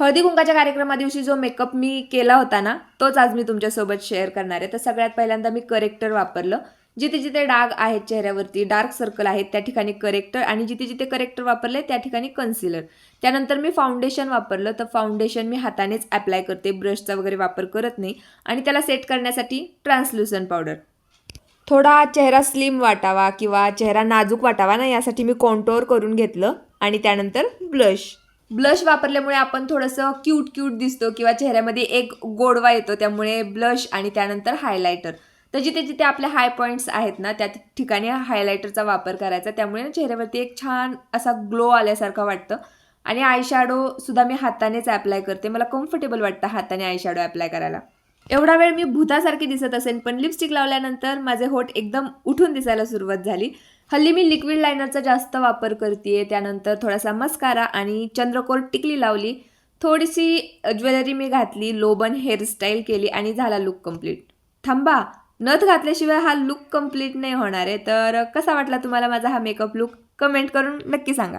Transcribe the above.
हळदी कुंकाच्या कार्यक्रमादिवशी जो मेकअप मी केला होता ना, तोच आज मी तुमच्यासोबत शेअर करणार आहे. तर सगळ्यात पहिल्यांदा मी करेक्टर वापरलं. जिथे-जिथे डाग आहेत चेहऱ्यावरती, डार्क सर्कल आहेत, त्या ठिकाणी करेक्टर आणि जिथे-जिथे करेक्टर वापरले त्या ठिकाणी कन्सिलर. त्यानंतर मी फाउंडेशन वापरलं. तर फाउंडेशन मी हातानेच ॲप्लाय करते, ब्रशचा वगैरे वापर करत नाही. आणि त्याला सेट करण्यासाठी ट्रान्सल्युसंट पावडर. थोडा चेहरा स्लिम वाटावा किंवा चेहरा नाजूक वाटावा ना, यासाठी मी कॉन्टोर करून घेतलं आणि त्यानंतर ब्लश. ब्लश वापरल्यामुळे आपण थोडंसं क्यूट दिसतो किंवा चेहऱ्यामध्ये एक गोडवा येतो, त्यामुळे ब्लश आणि त्यानंतर हायलायटर. तर जिथे-जिथे आपले हाय पॉइंट्स आहेत ना, त्या ठिकाणी हायलायटरचा वापर करायचा. त्यामुळे चेहऱ्यावरती एक छान असा ग्लो आल्यासारखं वाटतं. आणि आयशॅडोसुद्धा मी हातानेच ॲप्लाय करते. मला कम्फर्टेबल वाटतं हाताने आयशॅडो ॲप्लाय करायला. एवढा वेळ मी भुतासारखी दिसत असेल, पण लिपस्टिक लावल्यानंतर माझे होठ एकदम उठून दिसायला सुरुवात झाली. हल्ली मी लिक्विड लायनरचा जास्त वापर करते. त्यानंतर थोडासा मस्कारा आणि चंद्रकोर टिकली लावली. थोडीशी ज्वेलरी मी घातली, लोबन हेअरस्टाईल केली आणि झाला लुक कंप्लीट. थांबा, नथ घातल्याशिवाय हा लुक कंप्लीट नाही होणार आहे. तर कसा वाटला तुम्हाला माझा हा मेकअप लुक? कमेंट करून नक्की सांगा.